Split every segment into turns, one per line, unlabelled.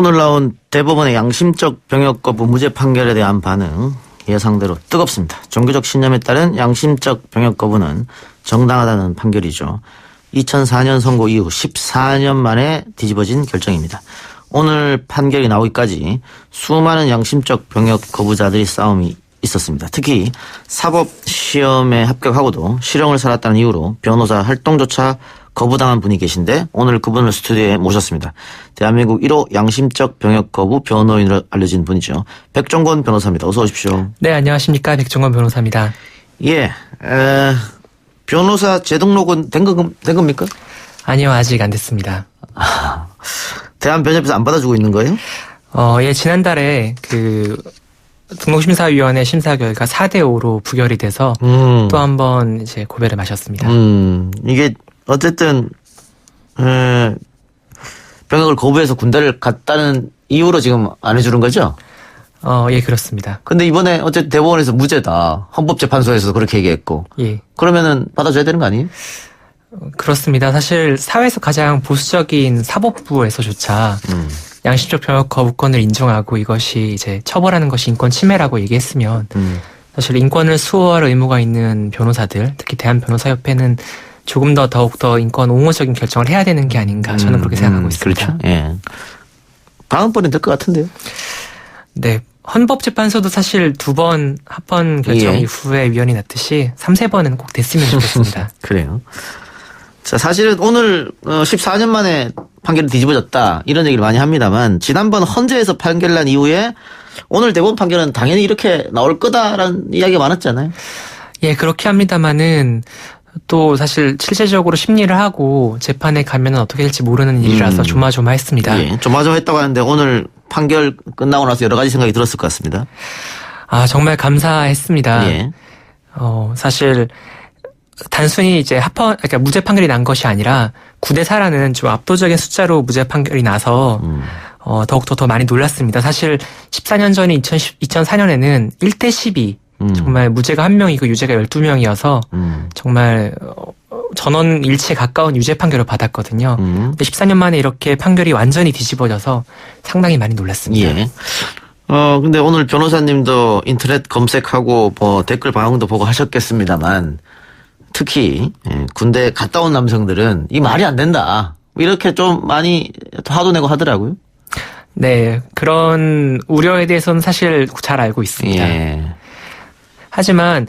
오늘 나온 대법원의 양심적 병역 거부 무죄 판결에 대한 반응 예상대로 뜨겁습니다. 종교적 신념에 따른 양심적 병역 거부는 정당하다는 판결이죠. 2004년 선고 이후 14년 만에 뒤집어진 결정입니다. 오늘 판결이 나오기까지 수많은 양심적 병역 거부자들이 싸움이 있었습니다. 특히 사법시험에 합격하고도 실형을 살았다는 이유로 변호사 활동조차 거부당한 분이 계신데 오늘 그분을 스튜디오에 모셨습니다. 대한민국 1호 양심적 병역 거부 변호인으로 알려진 분이죠. 백종건 변호사입니다. 어서 오십시오.
네, 안녕하십니까. 백종건 변호사입니다.
예, 변호사 재등록은 된 겁니까?
아니요, 아직 안 됐습니다.
대한변협에서 안 받아주고 있는 거예요?
예, 지난달에 등록심사위원회 심사 결과 4대5로 부결이 돼서 또 한 번 이제 고배를 마셨습니다.
이게 어쨌든 병역을 거부해서 군대를 갔다는 이유로 지금 안 해주는 거죠?
예, 그렇습니다.
근데 이번에 어쨌든 대법원에서 무죄다. 헌법재판소에서 그렇게 얘기했고.
예.
그러면은 받아줘야 되는 거 아니에요?
그렇습니다. 사실 사회에서 가장 보수적인 사법부에서조차 양심적 병역 거부권을 인정하고 이것이 이제 처벌하는 것이 인권 침해라고 얘기했으면 사실 인권을 수호할 의무가 있는 변호사들, 특히 대한변호사협회는 조금 더욱더 인권 옹호적인 결정을 해야 되는 게 아닌가 저는 그렇게 생각하고 있습니다.
그렇죠. 예. 다음번엔 될 것 같은데요.
네. 헌법재판소도 사실 2번 합헌 결정 이후에 위헌이 났듯이 3-4번은 꼭 됐으면 좋겠습니다.
그래요. 자, 사실은 오늘 14년 만에 판결이 뒤집어졌다 이런 얘기를 많이 합니다만 지난번 헌재에서 판결 난 이후에 오늘 대법원 판결은 당연히 이렇게 나올 거다라는 이야기가 많았잖아요.
예, 그렇게 합니다만은 또 사실 실제적으로 심리를 하고 재판에 가면은 어떻게 될지 모르는 일이라서 조마조마했습니다.
예, 조마조마했다고 하는데 오늘 판결 끝나고 나서 여러 가지 생각이 들었을 것 같습니다.
아, 정말 감사했습니다.
예.
사실 단순히 이제 그러니까 무죄 판결이 난 것이 아니라 9대4라는 좀 압도적인 숫자로 무죄 판결이 나서 더욱더 더 많이 놀랐습니다. 사실 14년 전인 2004년에는 1대12 정말 무죄가 1명이고 유죄가 12명이어서 정말 전원 일치에 가까운 유죄 판결을 받았거든요. 근데 14년 만에 이렇게 판결이 완전히 뒤집어져서 상당히 많이 놀랐습니다.
예. 근데 오늘 변호사님도 인터넷 검색하고 뭐 댓글 방송도 보고 하셨겠습니다만 특히 군대 갔다 온 남성들은 이 말이 안 된다. 이렇게 좀 많이 화도 내고 하더라고요.
네. 그런 우려에 대해서는 사실 잘 알고 있습니다.
예.
하지만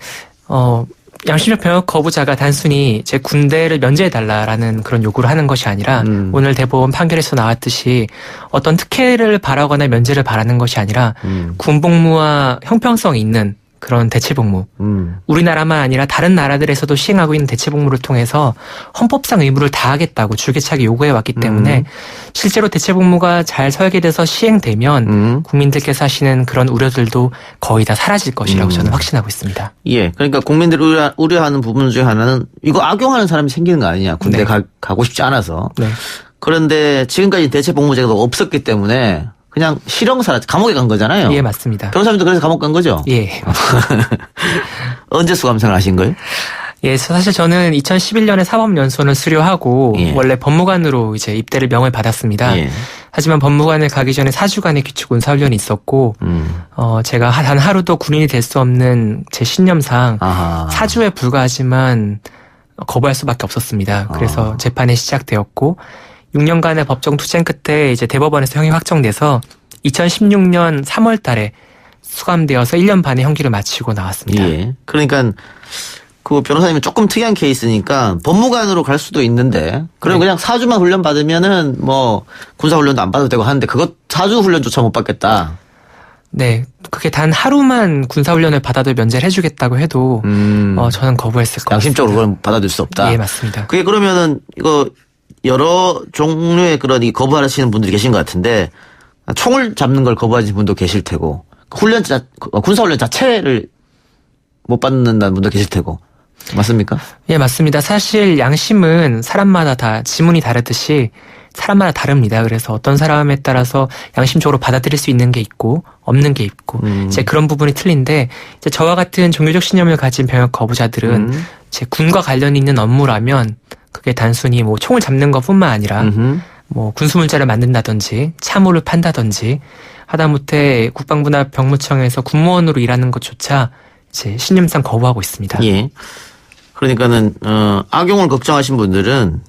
양심적 병역 거부자가 단순히 제 군대를 면제해달라라는 그런 요구를 하는 것이 아니라 오늘 대법원 판결에서 나왔듯이 어떤 특혜를 바라거나 면제를 바라는 것이 아니라 군복무와 형평성이 있는 그런 대체복무. 우리나라만 아니라 다른 나라들에서도 시행하고 있는 대체복무를 통해서 헌법상 의무를 다하겠다고 줄기차게 요구해왔기 때문에 실제로 대체복무가 잘 설계돼서 시행되면 국민들께서 하시는 그런 우려들도 거의 다 사라질 것이라고 저는 확신하고 있습니다.
예. 그러니까 국민들이 우려하는 부분 중에 하나는 이거 악용하는 사람이 생기는 거 아니냐. 군대
네.
가고 싶지 않아서.
네.
그런데 지금까지 대체복무제가 없었기 때문에 그냥 실형사 감옥에 간 거잖아요.
예, 맞습니다.
변호사님도 그래서 감옥 간 거죠?
예.
언제 수감생활 하신 거예요?
예, 사실 저는 2011년에 사법연수원을 수료하고 원래 법무관으로 이제 입대를 명을 받았습니다. 하지만 법무관을 가기 전에 4주간의 기초군사훈련이 있었고 제가 단 하루도 군인이 될 수 없는 제 신념상 4주에 불과하지만 거부할 수밖에 없었습니다. 그래서 재판이 시작되었고 6년간의 법정 투쟁 끝에 이제 대법원에서 형이 확정돼서 2016년 3월 달에 수감되어서 1년 반의 형기를 마치고 나왔습니다.
예. 그러니까 그 변호사님은 조금 특이한 케이스니까 법무관으로 갈 수도 있는데 그럼 그냥 4주만 훈련 받으면은 뭐 군사 훈련도 안 받아도 되고 하는데 그것 4주 훈련조차 못 받겠다.
네. 그게 단 하루만 군사훈련을 받아도 면제를 해주겠다고 해도 저는 거부했을 것
양심적으로
같습니다.
그건 받아줄 수 없다.
예, 맞습니다.
그게 그러면은 이거 여러 종류의 그런 이 거부하시는 분들이 계신 것 같은데 총을 잡는 걸 거부하시는 분도 계실 테고 군사훈련 자체를 못 받는다는 분도 계실 테고 맞습니까?
예, 맞습니다. 사실 양심은 사람마다 다 지문이 다르듯이 사람마다 다릅니다. 그래서 어떤 사람에 따라서 양심적으로 받아들일 수 있는 게 있고 없는 게 있고 이제 그런 부분이 틀린데 이제 저와 같은 종교적 신념을 가진 병역 거부자들은 제 군과 관련 있는 업무라면 그게 단순히 뭐 총을 잡는 것뿐만 아니라 뭐 군수물자를 만든다든지 차무를 판다든지 하다못해 국방부나 병무청에서 군무원으로 일하는 것조차 이제 신념상 거부하고 있습니다.
예. 그러니까는 악용을 걱정하신 분들은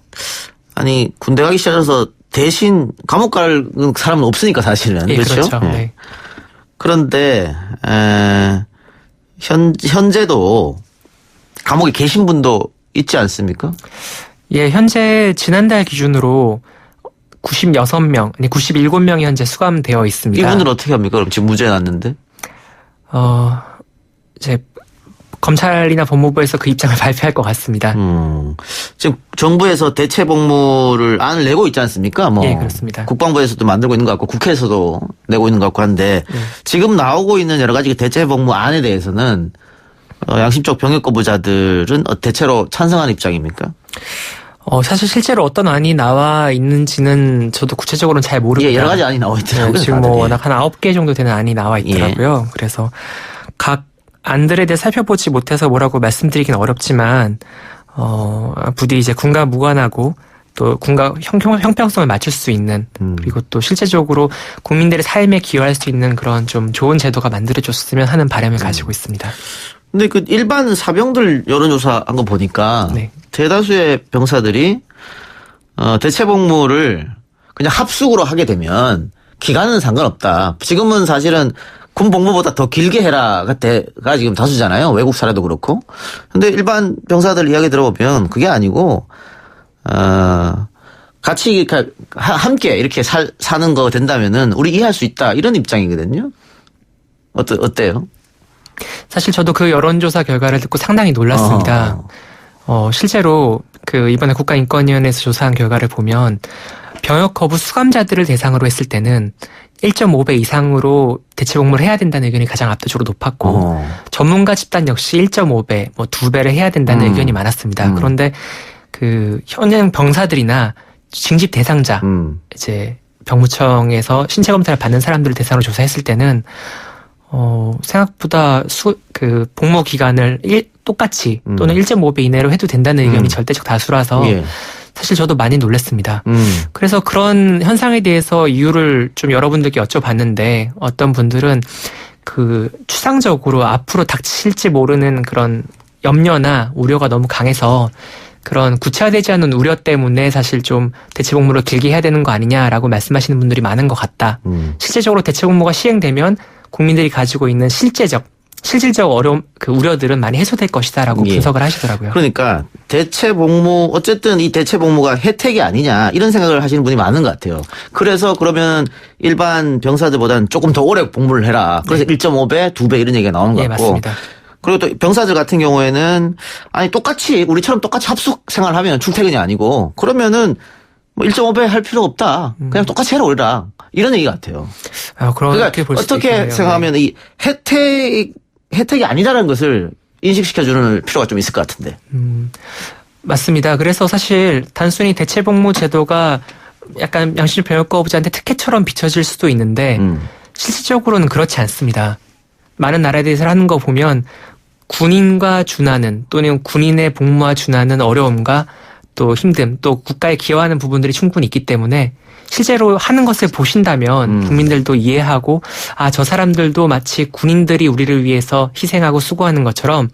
아니 군대 가기 싫어서 대신 감옥 갈 사람은 없으니까 사실은.
예,
그렇죠?
그렇죠.
예.
네.
그런데 현재도 감옥에 계신 분도 있지 않습니까?
예, 현재 지난달 기준으로 96명, 아니 97명이 현재 수감되어 있습니다.
이분들 어떻게 합니까? 그럼 지금 무죄 났는데?
이제 검찰이나 법무부에서 그 입장을 발표할 것 같습니다.
지금 정부에서 대체 복무를 안을 내고 있지 않습니까? 뭐
예, 그렇습니다.
국방부에서도 만들고 있는 것 같고 국회에서도 내고 있는 것 같고 한데 지금 나오고 있는 여러 가지 대체 복무 안에 대해서는 양심적 병역 거부자들은 대체로 찬성하는 입장입니까?
사실 실제로 어떤 안이 나와 있는지는 저도 구체적으로는 잘 모릅니다.
예, 여러 가지 안이 나와 있더라고요.
지금
다들.
뭐 워낙 한 9개 정도 되는 안이 나와 있더라고요. 그래서 각 안들에 대해 살펴보지 못해서 뭐라고 말씀드리긴 어렵지만 부디 이제 군과 무관하고 또 군과 형평성을 맞출 수 있는 그리고 또 실제적으로 국민들의 삶에 기여할 수 있는 그런 좀 좋은 제도가 만들어졌으면 하는 바람을 가지고 있습니다.
근데 그 일반 사병들 여론조사 한 거 보니까
네.
대다수의 병사들이 대체 복무를 그냥 합숙으로 하게 되면 기간은 상관없다. 지금은 사실은 군 복무보다 더 길게 해라가 지금 다수잖아요. 외국 사례도 그렇고. 근데 일반 병사들 이야기 들어보면 그게 아니고 같이 함께 이렇게 사는 거 된다면은 우리 이해할 수 있다 이런 입장이거든요. 어때요?
사실 저도 그 여론조사 결과를 듣고 상당히 놀랐습니다. 실제로 그 이번에 국가인권위원회에서 조사한 결과를 보면 병역 거부 수감자들을 대상으로 했을 때는 1.5배 이상으로 대체 복무를 해야 된다는 의견이 가장 압도적으로 높았고 전문가 집단 역시 1.5배, 뭐 2배를 해야 된다는 의견이 많았습니다. 그런데 그 현행 병사들이나 징집 대상자, 이제 병무청에서 신체 검사를 받는 사람들을 대상으로 조사했을 때는 생각보다 그 복무 기간을 똑같이 또는 1.5배 이내로 해도 된다는 의견이 절대적 다수라서
예.
사실 저도 많이 놀랐습니다. 그래서 그런 현상에 대해서 이유를 좀 여러분들께 여쭤봤는데 어떤 분들은 그 추상적으로 앞으로 닥칠지 모르는 그런 염려나 우려가 너무 강해서 그런 구체화되지 않은 우려 때문에 사실 좀 대체 복무를 길게 해야 되는 거 아니냐라고 말씀하시는 분들이 많은 것 같다. 실제적으로 대체 복무가 시행되면 국민들이 가지고 있는 실질적 어려움, 그 우려들은 많이 해소될 것이다라고
예.
분석을 하시더라고요.
그러니까 대체 복무 어쨌든 이 대체 복무가 혜택이 아니냐 이런 생각을 하시는 분이 많은 것 같아요. 그래서 그러면 일반 병사들보다는 조금 더 오래 복무를 해라. 그래서 1.5배, 2배 이런 얘기가 나오는 것
예,
같고.
맞습니다.
그리고 또 병사들 같은 경우에는 아니 똑같이 우리처럼 똑같이 합숙 생활하면 출퇴근이 아니고 그러면은 뭐 1.5배 할 필요 없다. 그냥 똑같이 해라 오라. 이런 얘기 같아요.
그러니까
볼 수도 어떻게 생각하면 이 혜택이 아니다라는 것을 인식시켜주는 필요가 좀 있을 것 같은데.
맞습니다. 그래서 사실 단순히 대체 복무 제도가 약간 양심적 병역 거부자한테 특혜처럼 비춰질 수도 있는데 실질적으로는 그렇지 않습니다. 많은 나라들에서 하는 거 보면 군인과 준하는 또는 군인의 복무와 준하는 어려움과 또 힘듦 또 국가에 기여하는 부분들이 충분히 있기 때문에 실제로 하는 것을 보신다면 국민들도 이해하고 저 사람들도 마치 군인들이 우리를 위해서 희생하고 수고하는 것처럼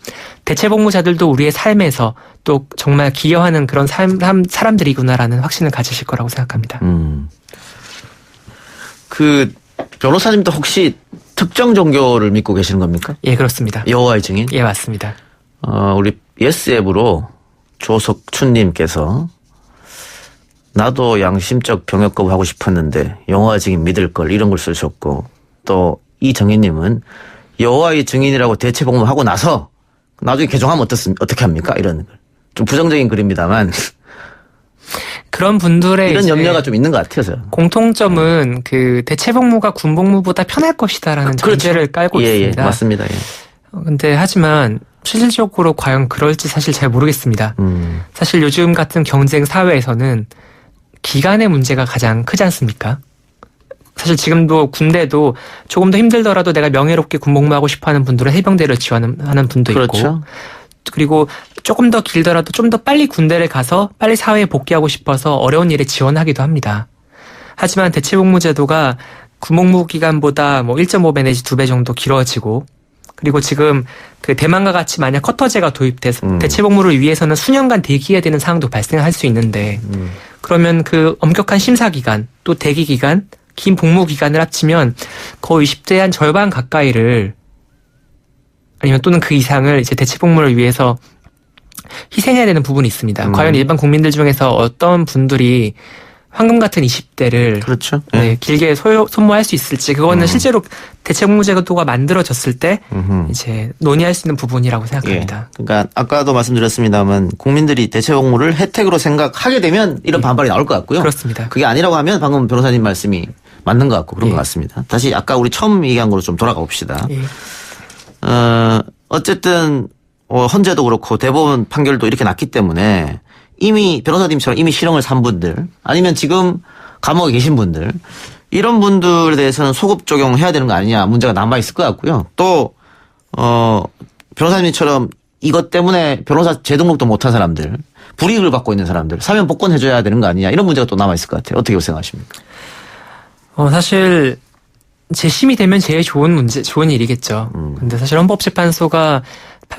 대체 복무자들도 우리의 삶에서 또 정말 기여하는 그런 사람들이구나라는 확신을 가지실 거라고 생각합니다.
그 변호사님도 혹시 특정 종교를 믿고 계시는 겁니까?
예, 그렇습니다.
여호와의 증인?
예, 맞습니다.
우리 예스앱으로 조석춘님께서 나도 양심적 병역 거부하고 싶었는데 여호와의 증인 믿을 걸 이런 걸 쓰셨고 또 이정희님은 여호와의 증인이라고 대체 복무하고 나서 나중에 개종하면 어떻게 합니까? 이런 좀 부정적인 글입니다만
그런 분들의
이런 염려가 좀 있는 것 같아서
공통점은 그 대체 복무가 군 복무보다 편할 것이다라는 전제를 깔고 있습니다.
예, 맞습니다. 예.
근데 하지만 실질적으로 과연 그럴지 사실 잘 모르겠습니다. 사실 요즘 같은 경쟁 사회에서는 기간의 문제가 가장 크지 않습니까? 사실 지금도 군대도 조금 더 힘들더라도 내가 명예롭게 군복무하고 싶어하는 분들은 해병대를 지원하는 분도 있고
그렇죠.
그리고 조금 더 길더라도 좀 더 빨리 군대를 가서 빨리 사회에 복귀하고 싶어서 어려운 일에 지원하기도 합니다. 하지만 대체복무제도가 군복무 기간보다 뭐 1.5배 내지 2배 정도 길어지고 그리고 지금 그 대만과 같이 만약 커터제가 도입돼서 대체복무를 위해서는 수년간 대기해야 되는 상황도 발생할 수 있는데 그러면 그 엄격한 심사 기간 또 대기 기간 긴 복무 기간을 합치면 거의 20대의 한 절반 가까이를 아니면 또는 그 이상을 이제 대체복무를 위해서 희생해야 되는 부분이 있습니다. 과연 일반 국민들 중에서 어떤 분들이 황금 같은 20대를
그렇죠.
네, 길게 소모할 수 있을지 그거는 실제로 대체복무제도가 만들어졌을 때 이제 논의할 수 있는 부분이라고 생각합니다.
예. 그러니까 아까도 말씀드렸습니다만 국민들이 대체복무를 혜택으로 생각하게 되면 이런 반발이 나올 것 같고요.
그렇습니다.
그게 아니라고 하면 방금 변호사님 말씀이 맞는 것 같고 그런 것 같습니다. 다시 아까 우리 처음 얘기한 거로 좀 돌아가 봅시다. 어쨌든 헌재도 그렇고 대법원 판결도 이렇게 났기 때문에 이미 변호사님처럼 이미 실형을 산 분들 아니면 지금 감옥에 계신 분들 이런 분들에 대해서는 소급 적용해야 되는 거 아니냐 문제가 남아있을 것 같고요. 또 변호사님처럼 이것 때문에 변호사 재등록도 못한 사람들 불이익을 받고 있는 사람들 사면 복권해줘야 되는 거 아니냐 이런 문제가 또 남아있을 것 같아요. 어떻게 생각하십니까?
사실 재심이 되면 제일 좋은 일이겠죠. 근데 사실 헌법재판소가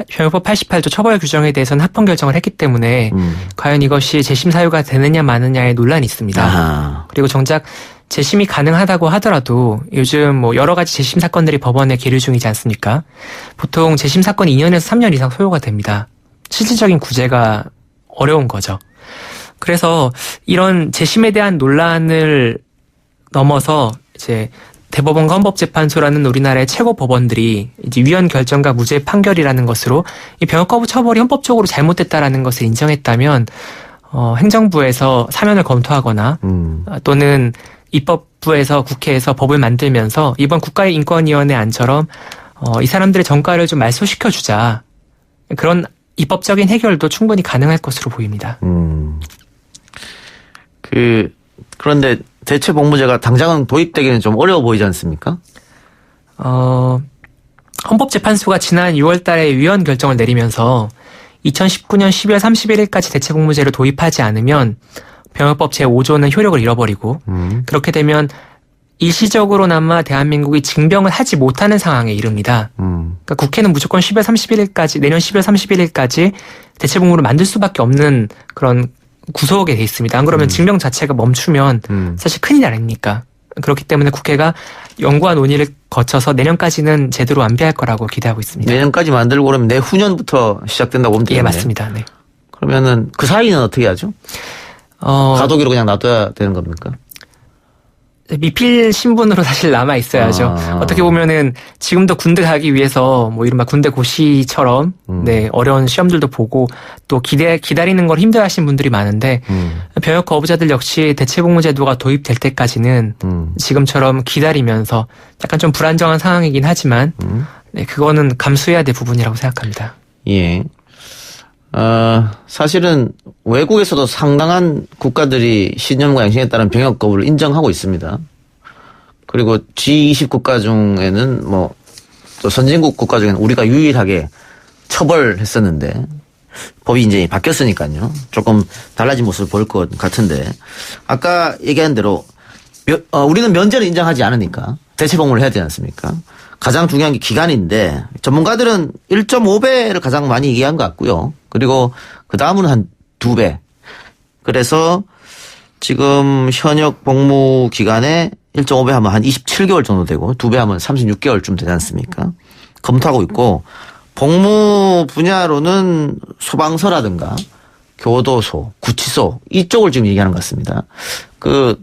병역법 88조 처벌 규정에 대해서는 합헌 결정을 했기 때문에 과연 이것이 재심 사유가 되느냐 마느냐에 논란이 있습니다.
아하.
그리고 정작 재심이 가능하다고 하더라도 요즘 뭐 여러 가지 재심 사건들이 법원에 계류 중이지 않습니까? 보통 재심 사건이 2년에서 3년 이상 소요가 됩니다. 실질적인 구제가 어려운 거죠. 그래서 이런 재심에 대한 논란을 넘어서 이제 대법원과 헌법재판소라는 우리나라의 최고 법원들이 이제 위헌 결정과 무죄 판결이라는 것으로 이 병역 거부 처벌이 헌법적으로 잘못됐다라는 것을 인정했다면 행정부에서 사면을 검토하거나 또는 입법부에서 국회에서 법을 만들면서 이번 국가인권위원회 안처럼 이 사람들의 정가를 좀 말소시켜주자 그런 입법적인 해결도 충분히 가능할 것으로 보입니다.
그런데 대체복무제가 당장은 도입되기는 좀 어려워 보이지 않습니까?
헌법재판소가 지난 6월 달에 위헌 결정을 내리면서 2019년 12월 31일까지 대체복무제를 도입하지 않으면 병역법 제5조는 효력을 잃어버리고 그렇게 되면 일시적으로나마 대한민국이 징병을 하지 못하는 상황에 이릅니다. 그러니까 국회는 무조건 12월 31일까지 내년 12월 31일까지 대체복무를 만들 수밖에 없는 그런 구속에 돼 있습니다. 안 그러면 징병 자체가 멈추면 사실 큰일 아닙니까? 그렇기 때문에 국회가 연구와 논의를 거쳐서 내년까지는 제대로 완비할 거라고 기대하고 있습니다.
내년까지 만들고 그러면 내후년부터 시작된다고 보면 되겠네요.
예, 맞습니다. 네.
그러면은 그 사이는 어떻게 하죠? 가도기로 그냥 놔둬야 되는 겁니까?
미필 신분으로 사실 남아 있어야죠. 어떻게 보면은 지금도 군대 가기 위해서 뭐 이른바 군대 고시처럼 네 어려운 시험들도 보고 또 기다리는 걸 힘들어하시는 분들이 많은데 병역 거부자들 역시 대체복무제도가 도입될 때까지는 지금처럼 기다리면서 약간 좀 불안정한 상황이긴 하지만 네 그거는 감수해야 될 부분이라고 생각합니다.
예. 사실은 외국에서도 상당한 국가들이 신념과 양심에 따른 병역 거부를 인정하고 있습니다. 그리고 G20 국가 중에는 뭐 또 선진국 국가 중에는 우리가 유일하게 처벌했었는데 법이 이제 바뀌었으니까요. 조금 달라진 모습을 보일 것 같은데 아까 얘기한 대로 우리는 면제를 인정하지 않으니까 대체복무를 해야 되지 않습니까? 가장 중요한 게 기간인데 전문가들은 1.5배를 가장 많이 얘기한 것 같고요. 그리고 그 다음은 한 2배. 그래서 지금 현역 복무 기간에 1.5배 하면 한 27개월 정도 되고 2배 하면 36개월쯤 되지 않습니까? 검토하고 있고 복무 분야로는 소방서라든가 교도소, 구치소 이쪽을 지금 얘기하는 것 같습니다. 그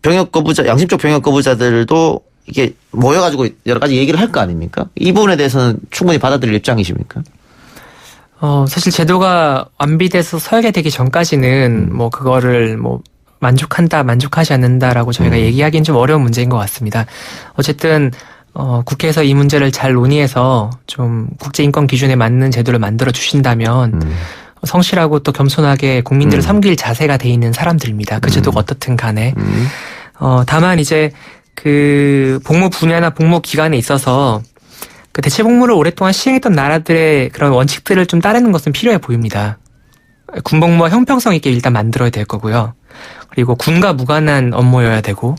병역 거부자, 양심적 병역 거부자들도 이게 모여가지고 여러 가지 얘기를 할 거 아닙니까? 이 부분에 대해서는 충분히 받아들일 입장이십니까?
사실 제도가 완비돼서 설계되기 전까지는 뭐 그거를 뭐 만족하지 않는다라고 저희가 얘기하기는 좀 어려운 문제인 것 같습니다. 어쨌든 국회에서 이 문제를 잘 논의해서 좀 국제인권 기준에 맞는 제도를 만들어 주신다면 성실하고 또 겸손하게 국민들을 섬길 자세가 돼 있는 사람들입니다. 그 제도가 어떻든 간에. 다만 이제 그 복무 분야나 복무 기간에 있어서 그 대체복무를 오랫동안 시행했던 나라들의 그런 원칙들을 좀 따르는 것은 필요해 보입니다. 군복무와 형평성 있게 일단 만들어야 될 거고요. 그리고 군과 무관한 업무여야 되고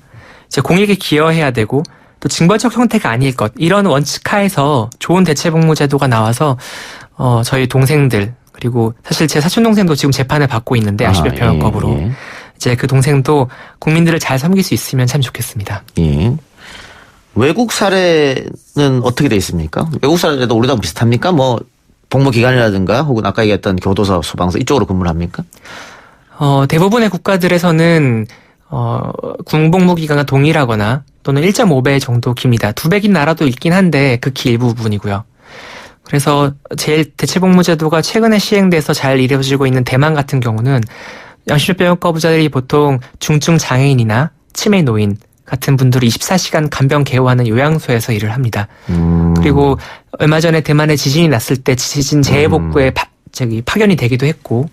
이제 공익에 기여해야 되고 또 징벌적 형태가 아닐 것 이런 원칙하에서 좋은 대체복무제도가 나와서 저희 동생들 그리고 사실 제 사촌 동생도 지금 재판을 받고 있는데 양심적 병역법으로
예.
이제 그 동생도 국민들을 잘 섬길 수 있으면 참 좋겠습니다.
예. 외국 사례는 어떻게 돼 있습니까? 외국 사례도 우리랑 비슷합니까? 뭐 복무 기간이라든가 혹은 아까 얘기했던 교도소, 소방서 이쪽으로 근무를 합니까?
대부분의 국가들에서는 군복무 기간과 동일하거나 또는 1.5배 정도 깁니다. 2배 긴 나라도 있긴 한데 극히 일부분이고요. 그래서 제일 대체복무제도가 최근에 시행돼서 잘 이루어지고 있는 대만 같은 경우는 양심적 병역 거부자들이 보통 중증 장애인이나 치매 노인 같은 분들이 24시간 간병 개호하는 요양소에서 일을 합니다. 그리고 얼마 전에 대만에 지진이 났을 때 지진 재해복구에 파견이 되기도 했고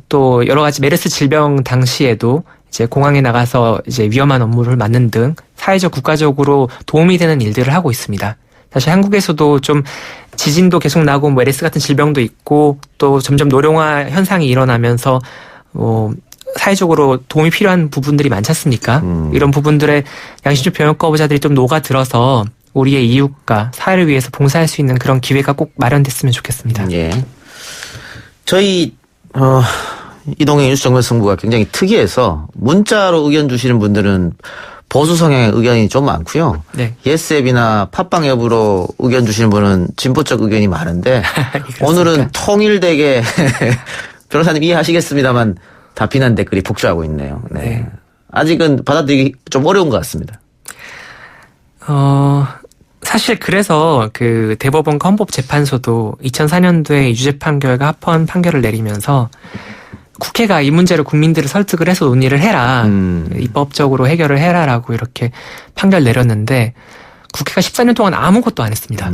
또 여러 가지 메르스 질병 당시에도 이제 공항에 나가서 이제 위험한 업무를 맡는 등 사회적 국가적으로 도움이 되는 일들을 하고 있습니다. 사실 한국에서도 좀 지진도 계속 나고 메르스 같은 질병도 있고 또 점점 노령화 현상이 일어나면서 사회적으로 도움이 필요한 부분들이 많지 않습니까? 이런 부분들에 양심적 병역 거부자들이 좀 녹아들어서 우리의 이웃과 사회를 위해서 봉사할 수 있는 그런 기회가 꼭 마련됐으면 좋겠습니다.
예. 저희 이동형 뉴스정보승부가 굉장히 특이해서 문자로 의견 주시는 분들은 보수 성향의 의견이 좀 많고요.
네.
예스앱이나 팟빵 앱으로 의견 주시는 분은 진보적 의견이 많은데 오늘은 통일되게 변호사님 이해하시겠습니다만 다 비난 댓글이 폭주하고 있네요. 네.
네.
아직은 받아들이기 좀 어려운 것 같습니다.
사실 그래서 그 대법원 헌법재판소도 2004년도에 유죄 판결과 합헌 판결을 내리면서 국회가 이 문제로 국민들을 설득을 해서 논의를 해라. 입법적으로 해결을 해라라고 이렇게 판결 내렸는데 국회가 14년 동안 아무것도 안 했습니다.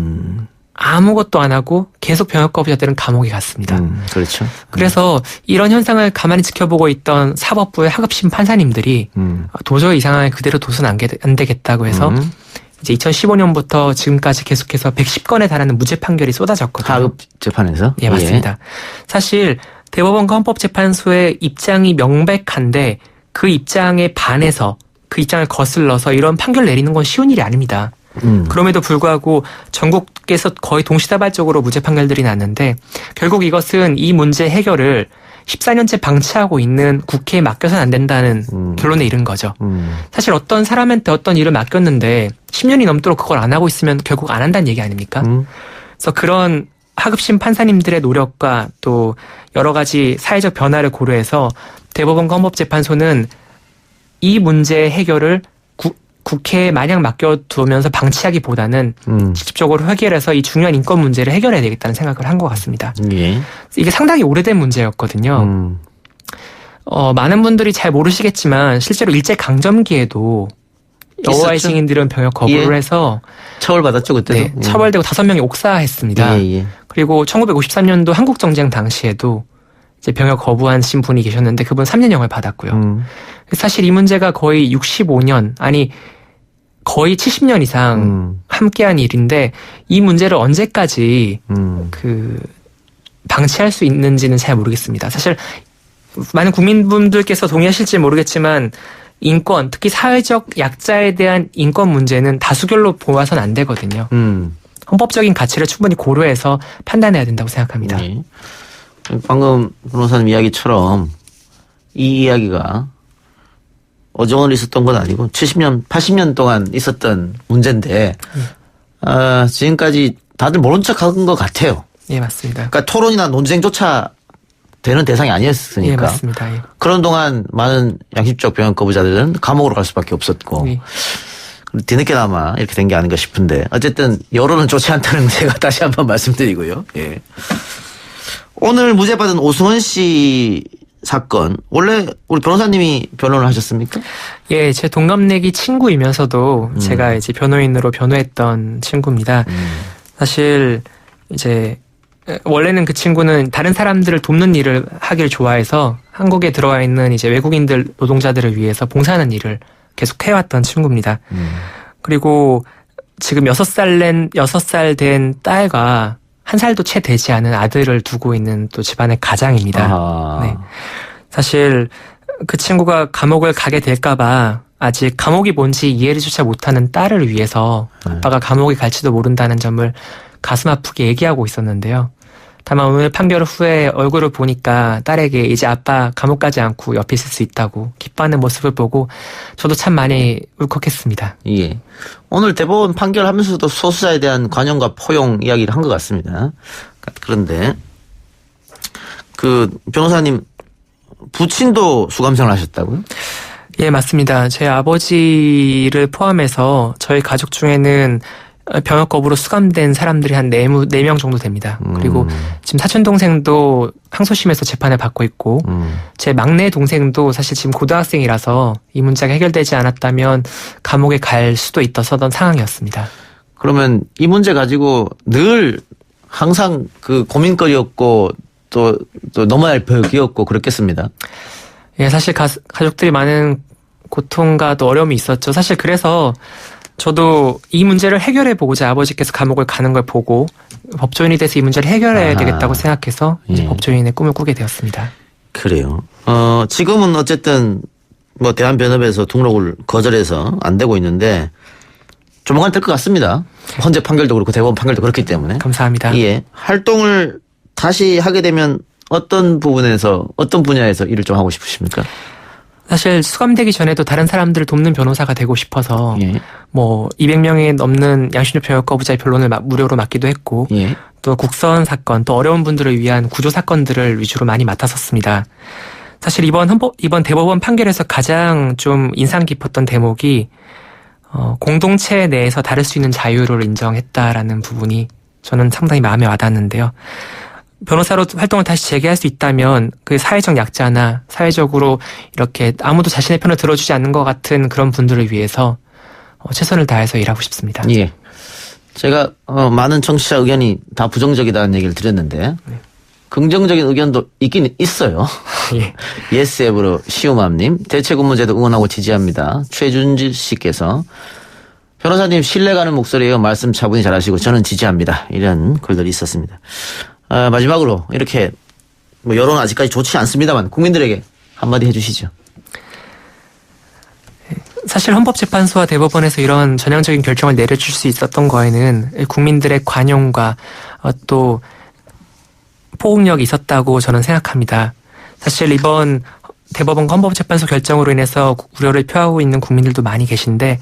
아무것도 안 하고 계속 병역 거부자들은 감옥에 갔습니다.
그렇죠.
그래서 이런 현상을 가만히 지켜보고 있던 사법부의 하급심 판사님들이 도저히 이 상황을 그대로 둬서는 안 되겠다고 해서 이제 2015년부터 지금까지 계속해서 110건에 달하는 무죄 판결이 쏟아졌거든요.
하급 재판에서?
예, 맞습니다. 사실 대법원 헌법재판소의 입장이 명백한데 그 입장에 반해서 그 입장을 거슬러서 이런 판결 내리는 건 쉬운 일이 아닙니다. 그럼에도 불구하고 전국에서 거의 동시다발적으로 무죄 판결들이 났는데 결국 이것은 이 문제 해결을 14년째 방치하고 있는 국회에 맡겨서는 안 된다는 결론에 이른 거죠. 사실 어떤 사람한테 어떤 일을 맡겼는데 10년이 넘도록 그걸 안 하고 있으면 결국 안 한다는 얘기 아닙니까? 그래서 그런 하급심 판사님들의 노력과 또 여러 가지 사회적 변화를 고려해서 대법원 헌법재판소는 이 문제 해결을 국회에 마냥 맡겨두면서 방치하기보다는 직접적으로 해결해서 이 중요한 인권 문제를 해결해야 되겠다는 생각을 한 것 같습니다.
예.
이게 상당히 오래된 문제였거든요. 많은 분들이 잘 모르시겠지만 실제로 일제강점기에도 여호와의 증인들은 병역 거부를 해서
처벌받았죠 그때도.
네, 처벌되고 5명이 옥사했습니다. 그리고 1953년도 한국정쟁 당시에도 이제 병역 거부하신 분이 계셨는데 그분 3년형을 받았고요. 사실 이 문제가 거의 65년 아니 거의 70년 이상 함께한 일인데 이 문제를 언제까지 방치할 수 있는지는 잘 모르겠습니다. 사실 많은 국민분들께서 동의하실지 모르겠지만 인권, 특히 사회적 약자에 대한 인권 문제는 다수결로 보아서는 안 되거든요. 헌법적인 가치를 충분히 고려해서 판단해야 된다고 생각합니다.
네. 방금 변호사님 이야기처럼 이 이야기가 어제 오늘 있었던 건 아니고 70년, 80년 동안 있었던 문제인데 지금까지 다들 모른 척한 것 같아요.
예, 맞습니다.
그러니까 토론이나 논쟁조차 되는 대상이 아니었으니까.
예, 맞습니다. 예.
그런 동안 많은 양심적 병역 거부자들은 감옥으로 갈 수밖에 없었고
예.
뒤늦게나마 이렇게 된 게 아닌가 싶은데 어쨌든 여론은 좋지 않다는 제가 다시 한번 말씀드리고요. 예. 오늘 무죄 받은 오승원 씨 사건 원래 우리 변호사님이 변론을 하셨습니까?
예, 제 동갑내기 친구이면서도 제가 이제 변호인으로 변호했던 친구입니다. 사실 이제 원래는 그 친구는 다른 사람들을 돕는 일을 하길 좋아해서 한국에 들어와 있는 이제 외국인들 노동자들을 위해서 봉사하는 일을 계속 해왔던 친구입니다. 그리고 지금 6살 된 딸과 1살도 채 되지 않은 아들을 두고 있는 또 집안의 가장입니다. 네. 사실 그 친구가 감옥을 가게 될까봐 아직 감옥이 뭔지 이해를조차 못하는 딸을 위해서 아빠가 감옥에 갈지도 모른다는 점을 가슴 아프게 얘기하고 있었는데요. 다만 오늘 판결 후에 얼굴을 보니까 딸에게 이제 아빠 감옥 가지 않고 옆에 있을 수 있다고 기뻐하는 모습을 보고 저도 참 많이 울컥했습니다.
예. 오늘 대법원 판결하면서도 소수자에 대한 관용과 포용 이야기를 한 것 같습니다. 그런데 그 변호사님 부친도 수감생활 하셨다고요?
예, 맞습니다. 제 아버지를 포함해서 저희 가족 중에는 병역 거부로 수감된 사람들이 한 4명 정도 됩니다. 그리고 지금 사촌 동생도 항소심에서 재판을 받고 있고 제 막내 동생도 사실 지금 고등학생이라서 이 문제가 해결되지 않았다면 감옥에 갈 수도 있었던 상황이었습니다.
그러면 이 문제 가지고 늘 항상 그 고민거리였고 또 넘어야 할 벽이었고 그렇겠습니다.
예, 사실 가족들이 많은 고통과 또 어려움이 있었죠. 사실 그래서 저도 이 문제를 해결해 보고자 아버지께서 감옥을 가는 걸 보고 법조인이 돼서 이 문제를 해결해야 되겠다고 생각해서 이제
예.
법조인의 꿈을 꾸게 되었습니다.
그래요. 지금은 어쨌든 뭐 대한변협에서 등록을 거절해서 안 되고 있는데 조만간 될 것 같습니다. 헌재 판결도 그렇고 대법원 판결도 그렇기 때문에.
감사합니다.
예. 활동을 다시 하게 되면 어떤 부분에서 어떤 분야에서 일을 좀 하고 싶으십니까?
사실 수감되기 전에도 다른 사람들을 돕는 변호사가 되고 싶어서
예.
뭐 200명이 넘는 양심적 병역 거부자의 변론을 무료로 맡기도 했고
예.
또 국선 사건 또 어려운 분들을 위한 구조 사건들을 위주로 많이 맡았었습니다. 사실 이번 대법원 판결에서 가장 좀 인상 깊었던 대목이 공동체 내에서 다를 수 있는 자유를 인정했다라는 부분이 저는 상당히 마음에 와닿는데요. 변호사로 활동을 다시 재개할 수 있다면 그 사회적 약자나 사회적으로 이렇게 아무도 자신의 편을 들어주지 않는 것 같은 그런 분들을 위해서 최선을 다해서 일하고 싶습니다.
예. 제가 많은 청취자 의견이 다 부정적이다는 얘기를 드렸는데
네.
긍정적인 의견도 있긴 있어요.
예.
예스앱으로 시우맘님 대체근무제도 응원하고 지지합니다. 최준지 씨께서 변호사님 신뢰가는 목소리예요. 말씀 차분히 잘하시고 저는 지지합니다. 이런 글들이 있었습니다. 마지막으로 이렇게 뭐 여론은 아직까지 좋지 않습니다만 국민들에게 한마디 해주시죠.
사실 헌법재판소와 대법원에서 이런 전향적인 결정을 내려줄 수 있었던 거에는 국민들의 관용과 또 포용력이 있었다고 저는 생각합니다. 사실 이번 대법원 헌법재판소 결정으로 인해서 우려를 표하고 있는 국민들도 많이 계신데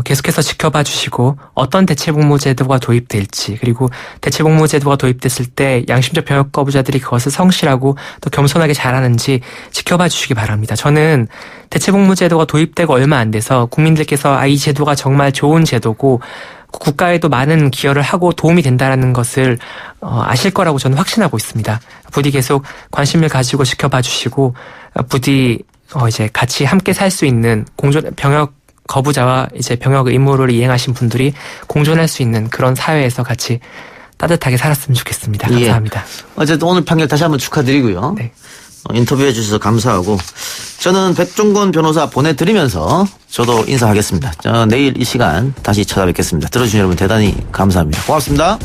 계속해서 지켜봐 주시고 어떤 대체복무제도가 도입될지 그리고 대체복무제도가 도입됐을 때 양심적 병역 거부자들이 그것을 성실하고 또 겸손하게 잘하는지 지켜봐 주시기 바랍니다. 저는 대체복무제도가 도입되고 얼마 안 돼서 국민들께서 이 제도가 정말 좋은 제도고 국가에도 많은 기여를 하고 도움이 된다는 것을 아실 거라고 저는 확신하고 있습니다. 부디 계속 관심을 가지고 지켜봐 주시고 부디 이제 같이 함께 살 수 있는 병역 거부자와 이제 병역 의무를 이행하신 분들이 공존할 수 있는 그런 사회에서 같이 따뜻하게 살았으면 좋겠습니다. 감사합니다.
예. 어쨌든 오늘 판결 다시 한번 축하드리고요.
네.
인터뷰해 주셔서 감사하고 저는 백종건 변호사 보내드리면서 저도 인사하겠습니다. 내일 이 시간 다시 찾아뵙겠습니다. 들어주신 여러분 대단히 감사합니다. 고맙습니다.